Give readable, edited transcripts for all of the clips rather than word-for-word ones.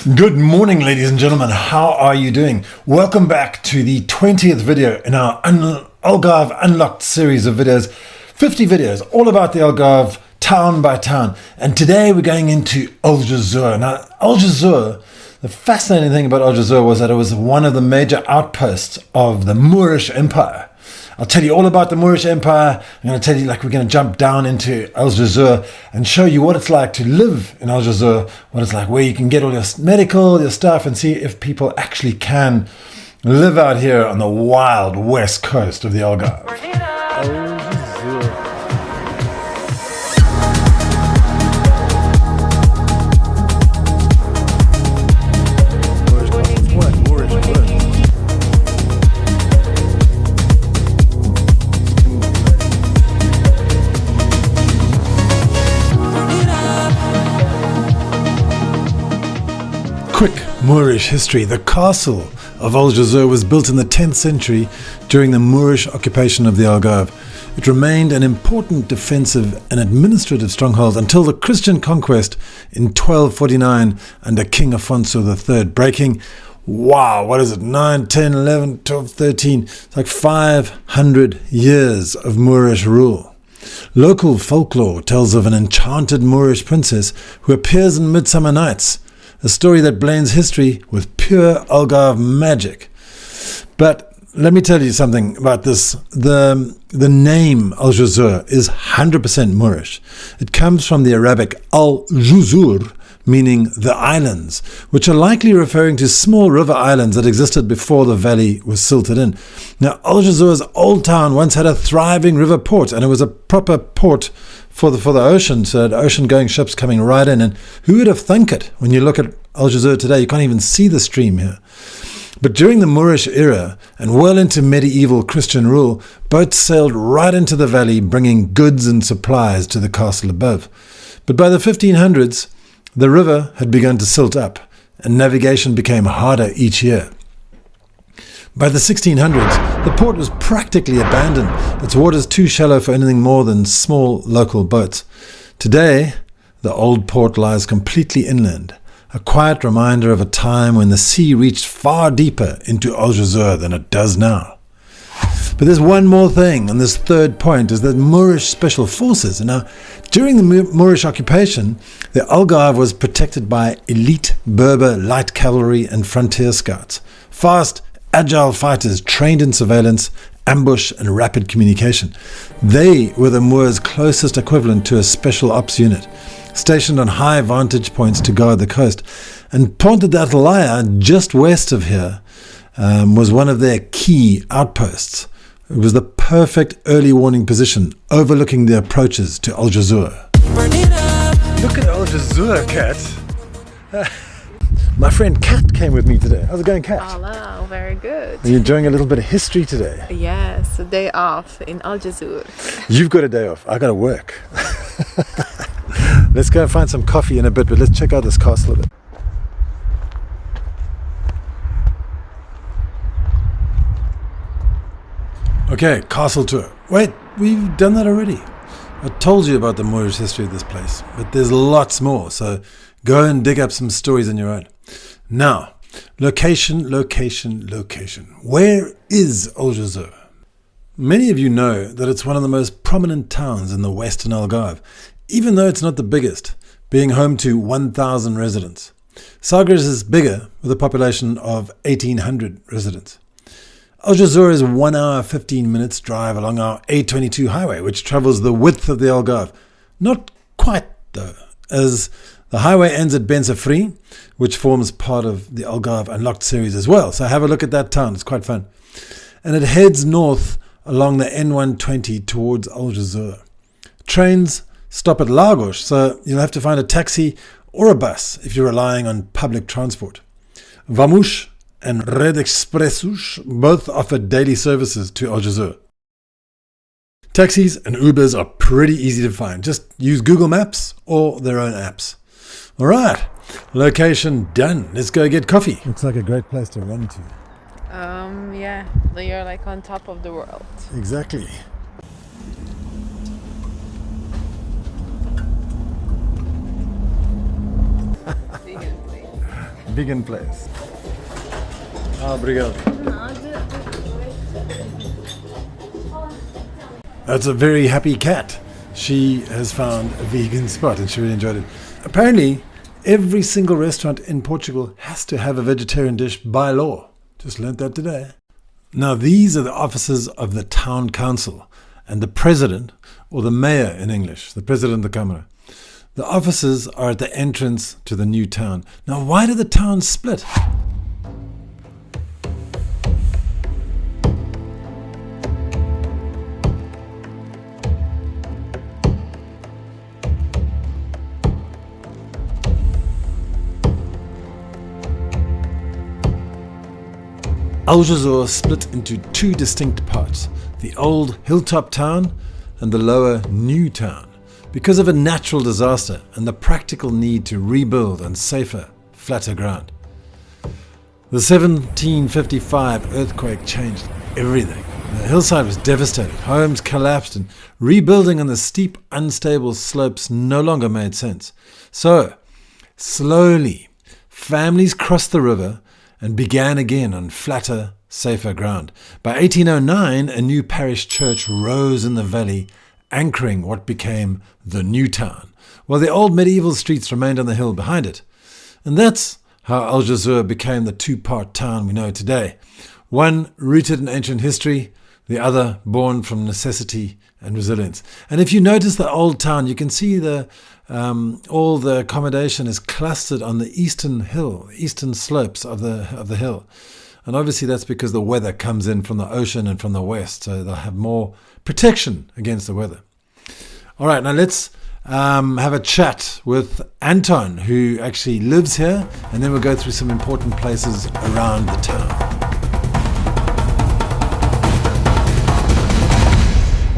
Good morning, ladies and gentlemen. How are you doing? Welcome back to the 20th video in our Algarve Unlocked series of videos. 50 videos, all about the Algarve, town by town. And today we're going into Aljezur. Now, Aljezur, the fascinating thing about Aljezur was that it was one of the major outposts of the Moorish Empire. I'll tell you all about the Moorish Empire. I'm going to tell you, we're going to jump down into Aljezur and show you what it's like to live in Aljezur, what it's like, where you can get all your medical, your stuff, and see if people actually can live out here on the wild west coast of the Algarve. Aljezur. Quick Moorish history. The castle of Aljezur was built in the 10th century during the Moorish occupation of the Algarve. It remained an important defensive and administrative stronghold until the Christian conquest in 1249 under King Afonso III, breaking, 9, 10, 11, 12, 13, it's like 500 years of Moorish rule. Local folklore tells of an enchanted Moorish princess who appears in Midsummer Nights, a story that blends history with pure Algarve magic. But let me tell you something about this. The name Aljezur is 100% Moorish. It comes from the Arabic Aljezur, meaning the islands, which are likely referring to small river islands that existed before the valley was silted in. Now, Aljezur's old town once had a thriving river port, and it was a proper port for the ocean, so ocean-going ships coming right in. And who would have thunk it? When you look at Aljezur today, you can't even see the stream here. But during the Moorish era and well into medieval Christian rule, boats sailed right into the valley, bringing goods and supplies to the castle above. But by the 1500s, the river had begun to silt up, and navigation became harder each year. By the 1600s, the port was practically abandoned, its waters too shallow for anything more than small local boats. Today, the old port lies completely inland, a quiet reminder of a time when the sea reached far deeper into Aljezur than it does now. But there's one more thing, and this third point is the Moorish Special Forces. Now, during the Moorish occupation, the Algarve was protected by elite Berber light cavalry and frontier scouts, fast, agile fighters trained in surveillance, ambush, and rapid communication. They were the Moors' closest equivalent to a special ops unit, stationed on high vantage points to guard the coast. And Ponta d'Atalaya, just west of here, was one of their key outposts. It was the perfect early warning position, overlooking the approaches to Aljezur. Look at Aljezur, Kat. My friend Kat came with me today. How's it going, Kat? Hello, very good. Are you enjoying a little bit of history today? Yes, a day off in Aljezur. You've got a day off. I got to work. Let's go and find some coffee in a bit, but let's check out this castle a bit. Okay, castle tour. Wait, we've done that already. I told you about the Moorish history of this place, but there's lots more, so go and dig up some stories on your own. Now, location. Where is Aljezur? Many of you know that it's one of the most prominent towns in the Western Algarve, even though it's not the biggest, being home to 1,000 residents. Sagres is bigger, with a population of 1,800 residents. Aljezur is 1 hour 15 minutes drive along our A22 highway, which travels the width of the Algarve. Not quite, though, as the highway ends at Ben Safri, which forms part of the Algarve Unlocked series as well. So have a look at that town. It's quite fun. And it heads north along the N120 towards Aljezur. Trains stop at Lagos, so you'll have to find a taxi or a bus if you're relying on public transport. Vamos and Red Expressus both offer daily services to Aljezur. Taxis and Ubers are pretty easy to find. Just use Google Maps or their own apps. All right, location done. Let's go get coffee. Looks like a great place to run to. Yeah, you're like on top of the world. Exactly. vegan place. Obrigado. That's a very happy cat. She has found a vegan spot and she really enjoyed it. Apparently, every single restaurant in Portugal has to have a vegetarian dish by law. Just learnt that today. Now, these are the offices of the town council and the president, or the mayor in English, the president of the Câmara. The offices are at the entrance to the new town. Now, why did the town split? Aljezur split into two distinct parts, the old hilltop town and the lower new town, because of a natural disaster and the practical need to rebuild on safer, flatter ground. The 1755 earthquake changed everything. The hillside was devastated, homes collapsed, and rebuilding on the steep, unstable slopes no longer made sense. So, slowly, families crossed the river and began again on flatter, safer ground. By 1809, a new parish church rose in the valley, anchoring what became the new town, while the old medieval streets remained on the hill behind it. And that's how Aljezur became the two-part town we know today. One rooted in ancient history, the other born from necessity and resilience. And if you notice the old town, you can see all the accommodation is clustered on the eastern slopes of the hill. And obviously that's because the weather comes in from the ocean and from the west, so they'll have more protection against the weather. All right, now let's have a chat with Anton, who actually lives here, and then we'll go through some important places around the town.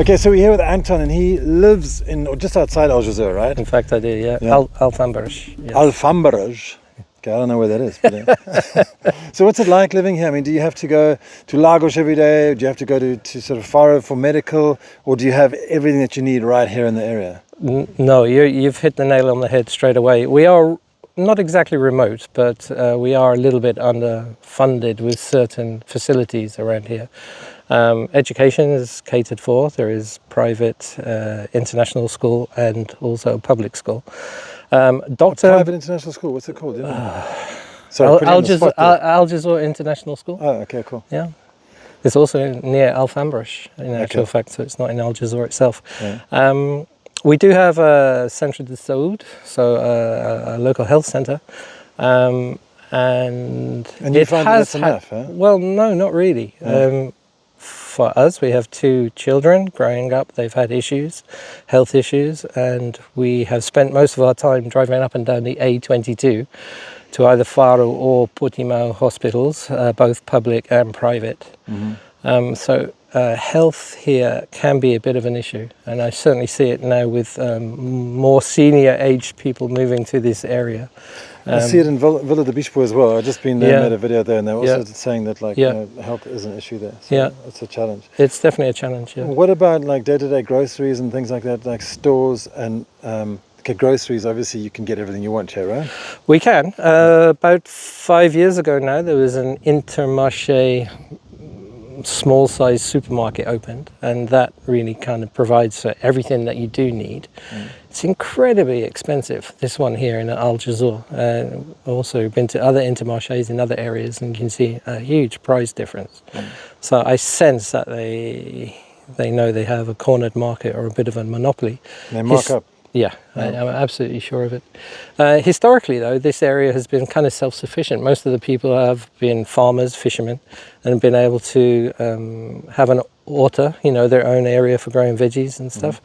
Okay, so we're here with Anton, and he lives in or just outside Aljezur, right? In fact, I do, yeah. Algarve. Yes. Algarve. Okay, I don't know where that is. But, so what's it like living here? I mean, do you have to go to Lagos every day? Do you have to go to sort of Faro for medical? Or do you have everything that you need right here in the area? No, you've hit the nail on the head straight away. We are not exactly remote, but we are a little bit underfunded with certain facilities around here. Education is catered for. There is private international school and also public school. Private international school, what's it called? Sorry, Aljezur International School. Oh, okay, cool. Yeah. It's also near Algarve, in actual fact, so it's not in Aljezur itself. Yeah. We do have a Centre de Saúde, so a local health centre. And you find that's enough, huh? Well, no, not really. Yeah. For us, we have two children growing up. They've had issues, health issues, and we have spent most of our time driving up and down the A22 to either Faro or Portimão hospitals, both public and private. Mm-hmm. So health here can be a bit of an issue, and I certainly see it now with more senior aged people moving to this area. I see it in Villa de Bispo as well. I've just been there, made a video there, and they're also saying that health is an issue there. So it's a challenge. It's definitely a challenge, yeah. What about like day-to-day groceries and things like that, like stores and groceries? Obviously, you can get everything you want here, right? We can. About 5 years ago now, there was an Intermarché small size supermarket opened, and that really kind of provides for everything that you do need. It's incredibly expensive, this one here in Aljezur. Also been to other Intermarchés in other areas, and you can see a huge price difference. So I sense that they know they have a cornered market or a bit of a monopoly. They mark up. Yeah, I'm absolutely sure of it. Historically, though, this area has been kind of self-sufficient. Most of the people have been farmers, fishermen, and been able to have an horta, their own area for growing veggies and stuff.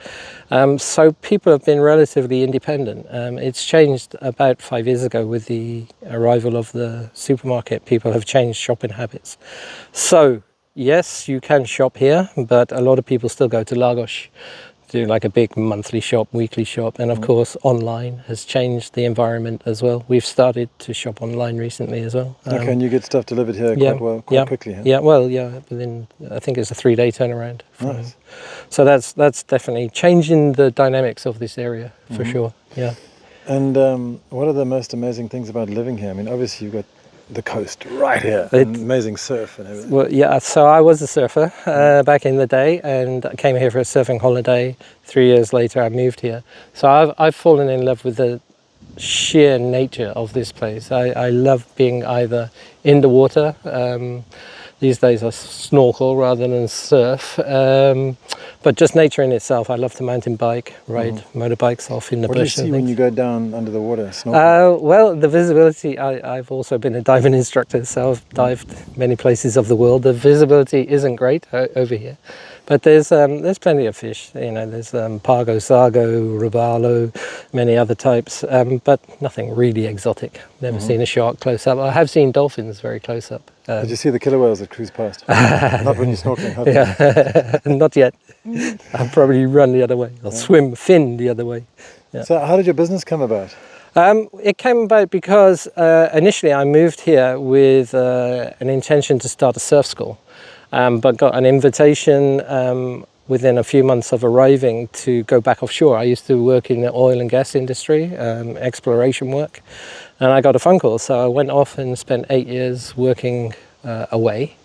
So people have been relatively independent. It's changed about 5 years ago with the arrival of the supermarket. People have changed shopping habits. So, yes, you can shop here, but a lot of people still go to Lagos, do like a big monthly shop, weekly shop, and of course online has changed the environment as well. We've started to shop online recently as well. Okay, and you get stuff delivered here quite quickly, huh? Within, I think it's a 3-day turnaround. Nice. So that's definitely changing the dynamics of this area for sure, yeah. And what are the most amazing things about living here? I mean, obviously you've got the coast right here, and amazing surf and everything. Well, yeah, so I was a surfer back in the day, and I came here for a surfing holiday. 3 years later, I moved here. So I've fallen in love with the sheer nature of this place. I love being either in the water. These days I snorkel rather than surf. But just nature in itself. I love to mountain bike, ride motorbikes off in the What do you bush. see when you go down under the water? Snorkeling? Well, the visibility, I've also been a diving instructor, so I've dived many places of the world. The visibility isn't great over here, but there's plenty of fish. You know, there's Pargo, Sargo, Robalo, many other types, but nothing really exotic. Never seen a shark close up. I have seen dolphins very close up. Did you see the killer whales that cruise past? Not when you're snorkeling, hopefully. Yeah, not yet. I'll probably run the other way. I'll swim, fin the other way. Yeah. So how did your business come about? It came about because initially I moved here with an intention to start a surf school, but got an invitation within a few months of arriving to go back offshore. I used to work in the oil and gas industry, exploration work, and I got a phone call. So I went off and spent 8 years working away.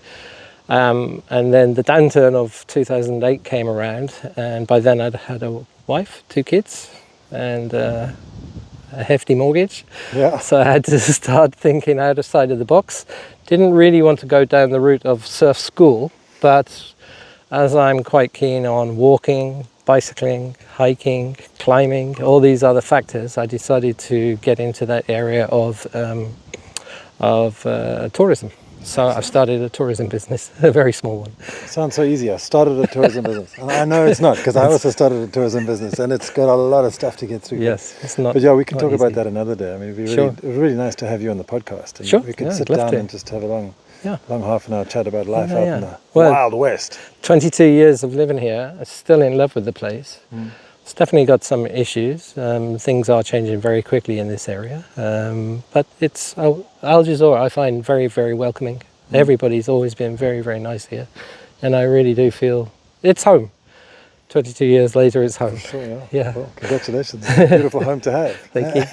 And then the downturn of 2008 came around, and by then I'd had a wife, 2 kids, and a hefty mortgage. Yeah. So I had to start thinking outside of the box. Didn't really want to go down the route of surf school, but as I'm quite keen on walking, bicycling, hiking, climbing, all these other factors, I decided to get into that area of tourism. So I've started a tourism business, a very small one. Sounds so easy. I started a tourism business. And I know it's not, because I also started a tourism business, and it's got a lot of stuff to get through. Yes, it's not. But yeah, we can talk easy. about that another day. I mean, it'd be really nice to have you on the podcast. And Sure, we could yeah, sit I'd love down to. and just have a long Yeah. half an hour chat about life out in the Well, Wild West. 22 years of living here, I'm still in love with the place. It's definitely got some issues. Things are changing very quickly in this area. But it's Aljezur, I find very, very welcoming. Everybody's always been very, very nice here. And I really do feel it's home. 22 years later, it's home. Sure, yeah. Yeah. Well, congratulations. Beautiful home to have. Thank you.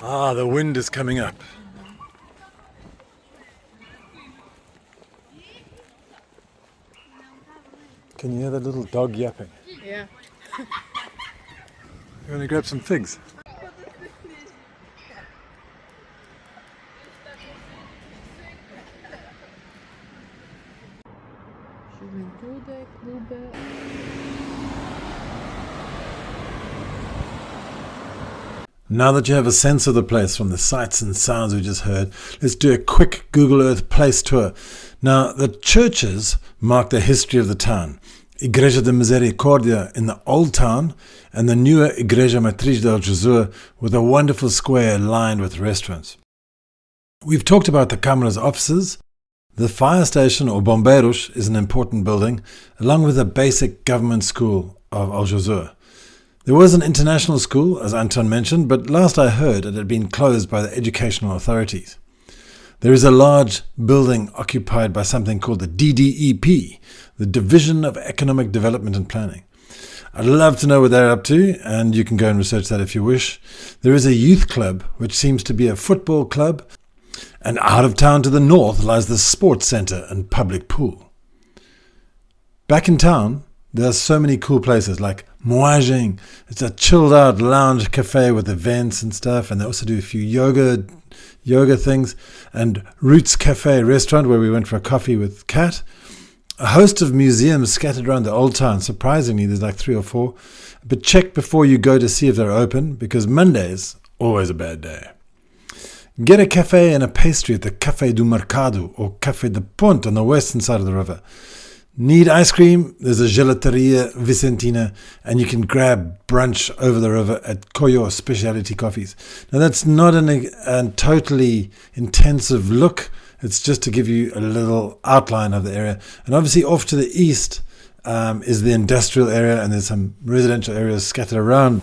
Ah, the wind is coming up. Can you hear the little dog yapping? Yeah. You want to grab some figs? Now that you have a sense of the place from the sights and sounds we just heard, let's do a quick Google Earth place tour. Now, the churches mark the history of the town. Igreja de Misericordia in the old town, and the newer Igreja Matriz de Aljezur with a wonderful square lined with restaurants. We've talked about the Camara's offices. The fire station, or Bombeiros, is an important building, along with the basic government school of Aljezur. There was an international school, as Anton mentioned, but last I heard it had been closed by the educational authorities. There is a large building occupied by something called the DDEP, the Division of Economic Development and Planning. I'd love to know what they're up to, and you can go and research that if you wish. There is a youth club, which seems to be a football club, and out of town to the north lies the sports centre and public pool. Back in town, there are so many cool places like Moajing. It's a chilled out lounge cafe with events and stuff, and they also do a few yoga things, and Roots Cafe restaurant where we went for a coffee with Kat. A host of museums scattered around the old town. Surprisingly, there's like 3 or 4. But check before you go to see if they're open, because Monday's always a bad day. Get a cafe and a pastry at the Café do Mercado or Café de Ponte on the western side of the river. Need ice cream? There's a Gelateria Vicentina, and you can grab brunch over the river at Coyo Specialty Coffees. Now that's not a totally intensive look. It's just to give you a little outline of the area. And obviously off to the east is the industrial area, and there's some residential areas scattered around.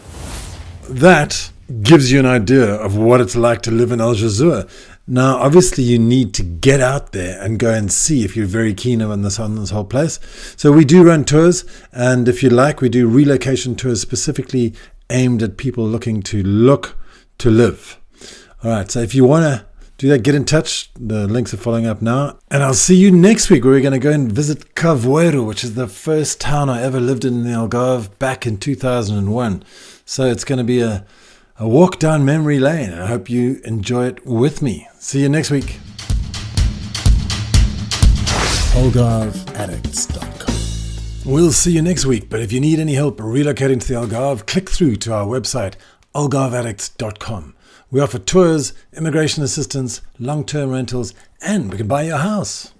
That gives you an idea of what it's like to live in Aljezur. Now, obviously, you need to get out there and go and see if you're very keen on this whole place. So we do run tours, and if you like, we do relocation tours specifically aimed at people looking to live. All right, so if you want to do that, get in touch. The links are following up now. And I'll see you next week, where we're going to go and visit Cavoeiro, which is the first town I ever lived in the Algarve back in 2001. So it's going to be a walk down memory lane, and I hope you enjoy it with me. See you next week. AlgarveAddicts.com. We'll see you next week, but if you need any help relocating to the Algarve, click through to our website, AlgarveAddicts.com. We offer tours, immigration assistance, long-term rentals, and we can buy your house.